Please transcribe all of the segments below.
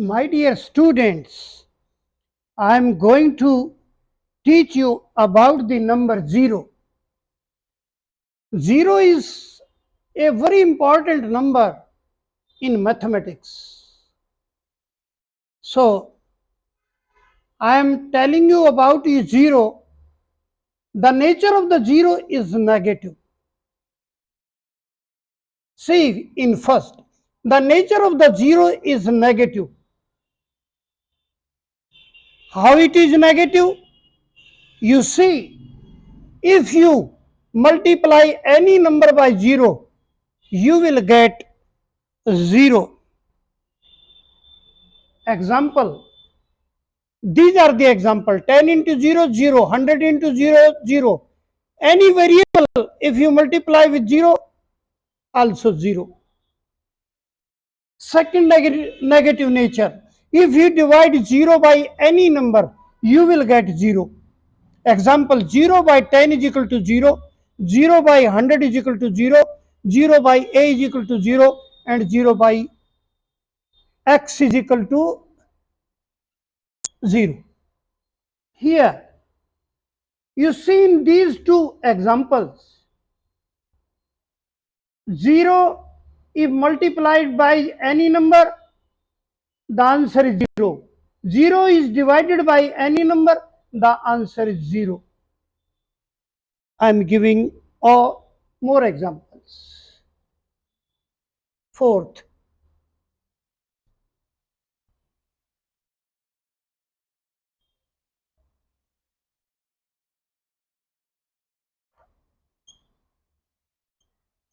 My dear students, I am going to teach you about the number 0. 0 is a very important number in mathematics. So, I am telling you about 0. The nature of the 0 is negative. See, in first, the nature of the 0 is negative. How it is negative? You see, if you multiply any number by 0, you will get 0. Example, these are the example: 10 into 0, 0, 100 into 0, 0. Any variable, if you multiply with 0, also 0. Second negative nature, if you divide 0 by any number, you will get 0. Example, 0 by 10 is equal to 0, 0 by 100 is equal to 0, 0 by a is equal to 0, and 0 by x is equal to 0. Here, you see in these two examples, 0 if multiplied by any number, the answer is 0. 0 is divided by any number, the answer is 0. I am giving more examples. Fourth,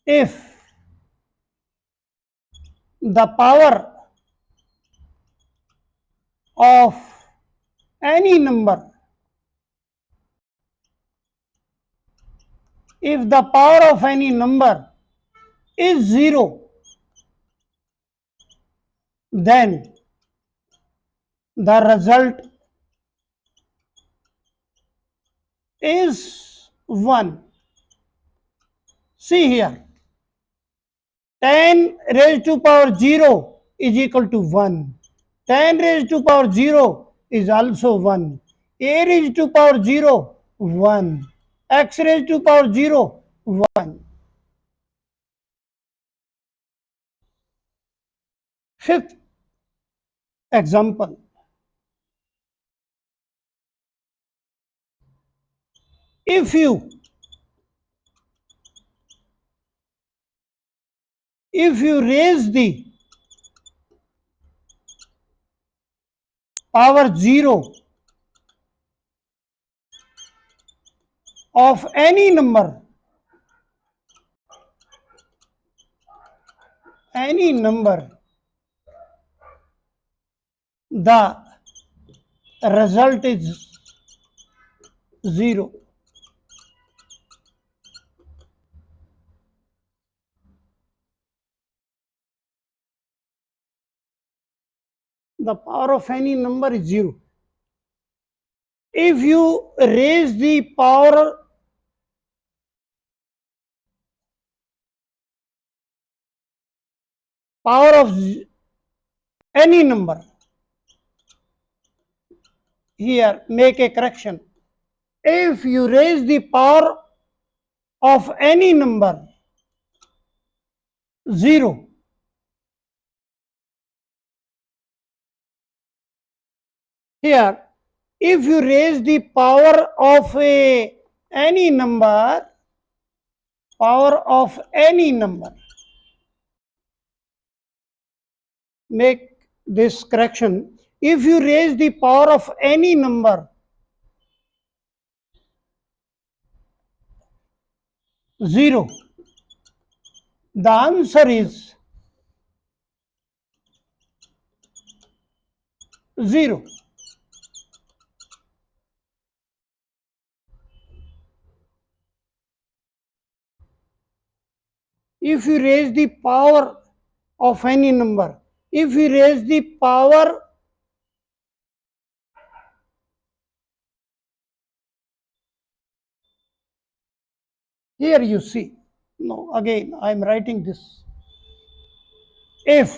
if the power of any number, if the power of any number is 0, then the result is 1. See here, 10 raised to power 0 is equal to 1. 10 raised to power 0 is also 1. A raised to power 0, 1. X raised to power 0, 1. Fifth example, if you raise the power 0 of any number, the result is 0. The power of any number is 0. If you raise the power of any number, here make a correction. If you raise the power of any number 0, here if you raise the power of any number, make this correction. If you raise the power of any number 0, the answer is 0. If you raise the power of any number, if you raise the power here, you see, no, again I am writing this. If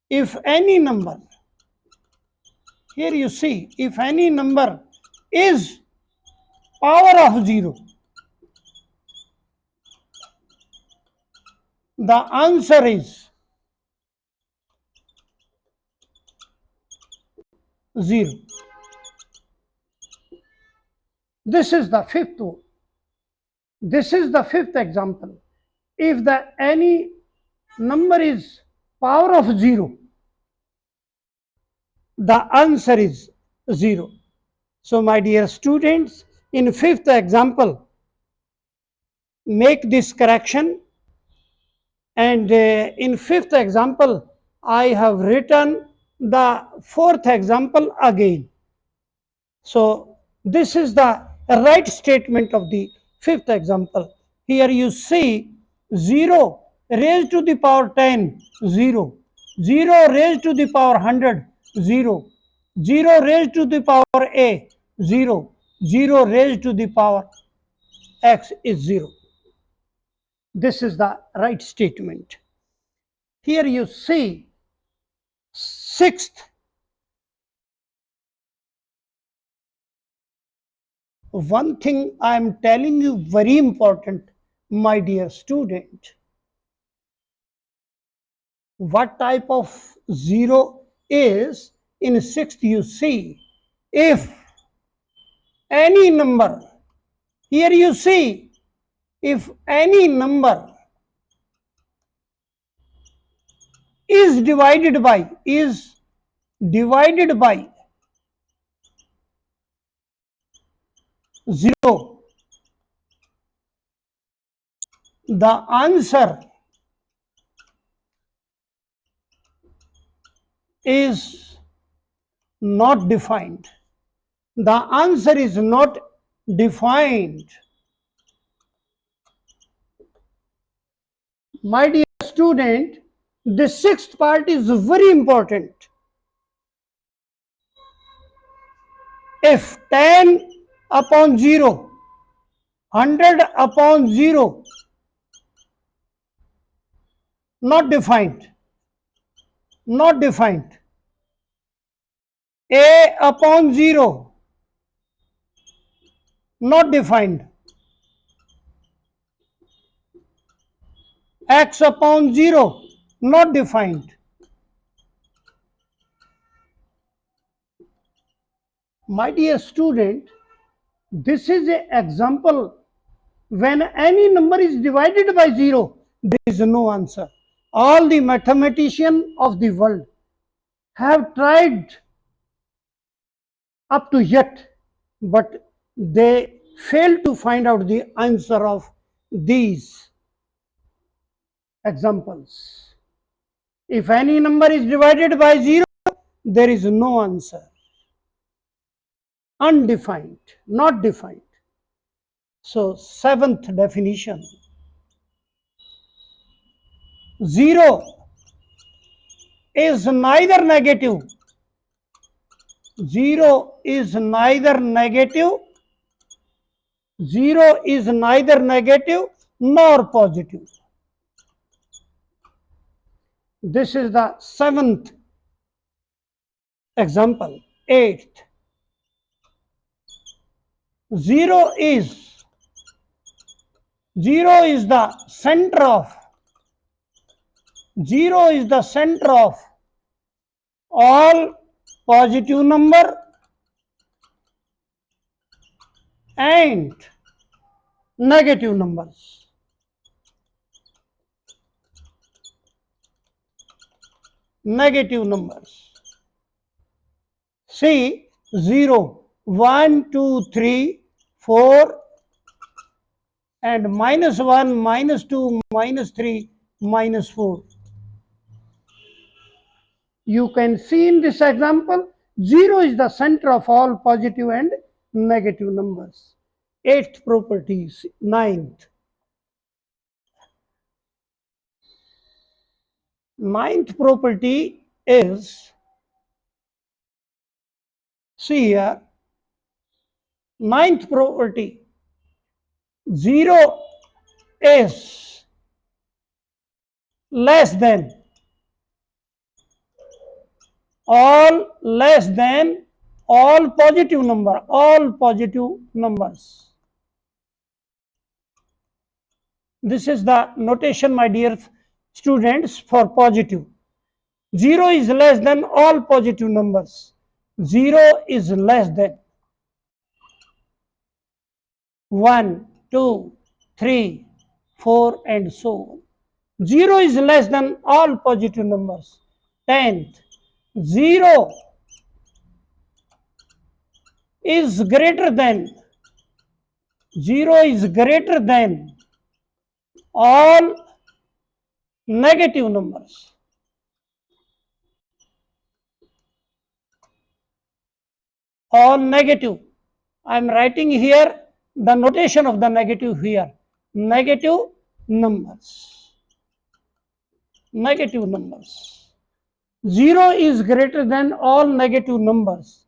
if any number, here you see, if any number is power of 0, the answer is 0. This is the fifth one. This is the fifth example. If the any number is power of 0, the answer is 0. So my dear students, in fifth example, make this correction, and in fifth example, I have written the fourth example again. So this is the right statement of the fifth example. Here you see 0 raised to the power 10, 0. 0 raised to the power 100, 0. 0 raised to the power a, 0. 0 raised to the power x is 0. This is the right statement. Here you see sixth. One thing I am telling you very important, my dear student. What type of 0 is in sixth? You see, if any number, here you see, if any number is divided by 0, the answer is not defined. The answer is not defined. My dear student, the sixth part is very important. If 10 upon 0, 100 upon 0, not defined, not defined. A upon 0, not defined. X upon 0, not defined. My dear student, this is an example. When any number is divided by 0, there is no answer. All the mathematicians of the world have tried up to yet, but they fail to find out the answer of these examples. If any number is divided by 0, there is no answer. Undefined, not defined. So, seventh definition, 0 is neither negative. 0 is neither negative. 0 is neither negative nor positive. This is the seventh example. Eighth, 0 is the center of 0 is the center of all positive number and negative numbers. Negative numbers. See, 0, 1, 2, 3, 4, and -1, -2, -3, -4. You can see in this example, 0 is the center of all positive and negative numbers. Eighth property, ninth. Ninth property is, see here, ninth property, 0 is less than all less than all positive numbers. This is the notation, my dear students, for positive. 0 is less than all positive numbers. 0 is less than 1, 2, 3, 4, and so on. 0 is less than all positive numbers. 10th, 0 is greater than 0 is greater than all negative numbers. All negative. I am writing here the notation of the negative here. Negative numbers. Negative numbers. 0 is greater than all negative numbers.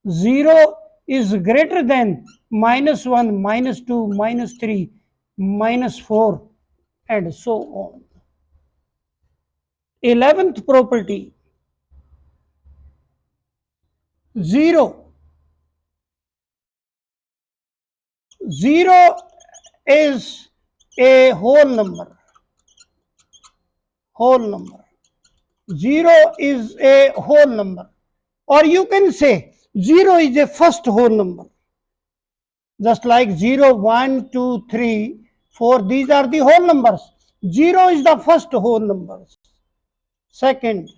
0 is greater than -1, -2, -3, -4, and so on. 11th property. 0. 0 is a whole number. Whole number. 0 is a whole number. Or you can say 0 is a first whole number. Just like 0, 1, 2, 3, 4, these are the whole numbers. 0 is the first whole number. Second,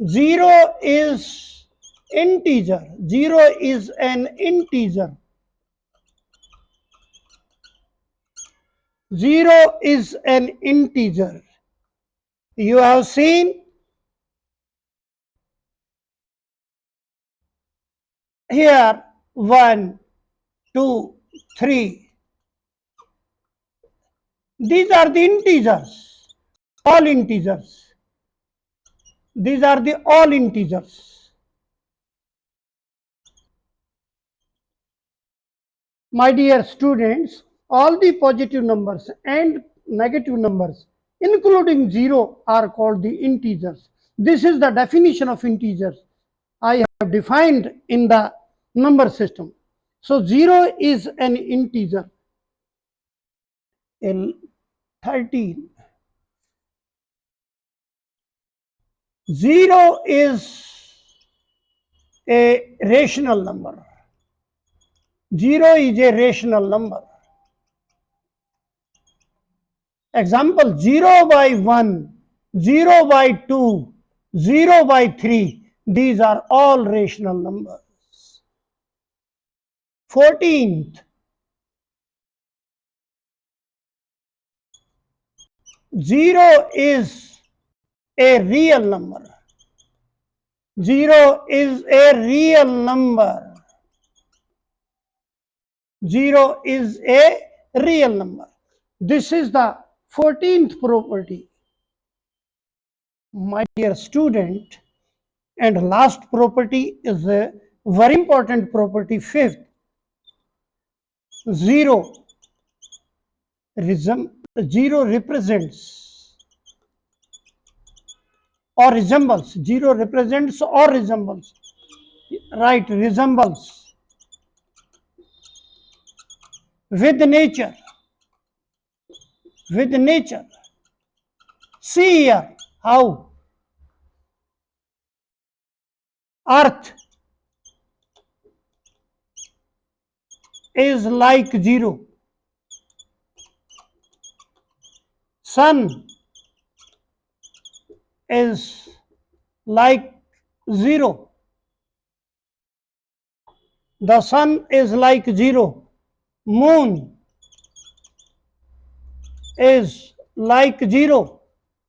0 is integer. 0 is an integer. 0 is an integer. You have seen here 1, 2, 3. These are the integers, all integers. These are the all integers. My dear students, all the positive numbers and negative numbers, including 0, are called the integers. This is the definition of integers I have defined in the number system. So 0 is an integer. In 13, 0 is a rational number. 0 is a rational number. Example, 0 by 1, 0 by 2, 0 by 3. These are all rational numbers. 14th, 0 is a real number. 0 is a real number. 0 is a real number. This is the 14th property. My dear student, and last property is a very important property, 5th. 0 represents or resembles. 0 represents or resembles. Right, resembles with nature. With nature. See here how Earth is like 0. Sun is like 0. The sun is like 0. Moon is like 0.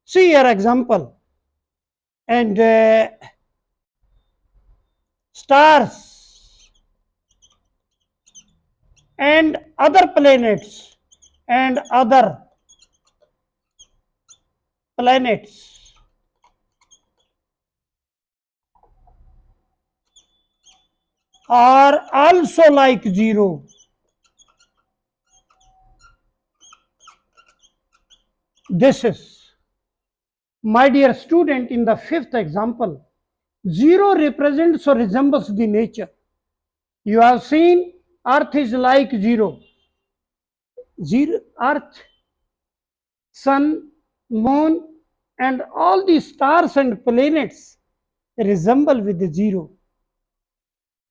See your example. And stars and other planets and other planets are also like 0. This is, my dear student, in the 5th example, Zero represents or resembles the nature. You have seen Earth is like zero. Zero, Earth, Sun, Moon, and all the stars and planets resemble with the zero,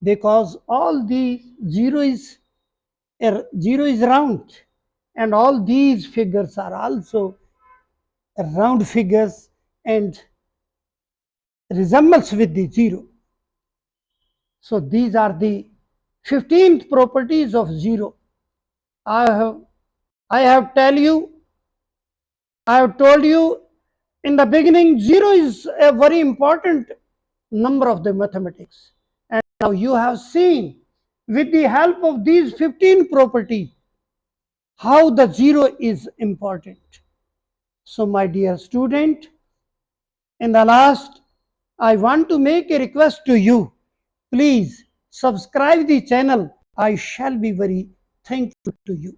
because all the zero is round, and all these figures are also round figures and resembles with the zero. So these are the 15th properties of zero. I have I have told you in the beginning, zero is a very important number of the mathematics. And now you have seen with the help of these 15 properties how the zero is important. So my dear student, in the last, I want to make a request to you. Please subscribe the channel. I shall be very thankful to you.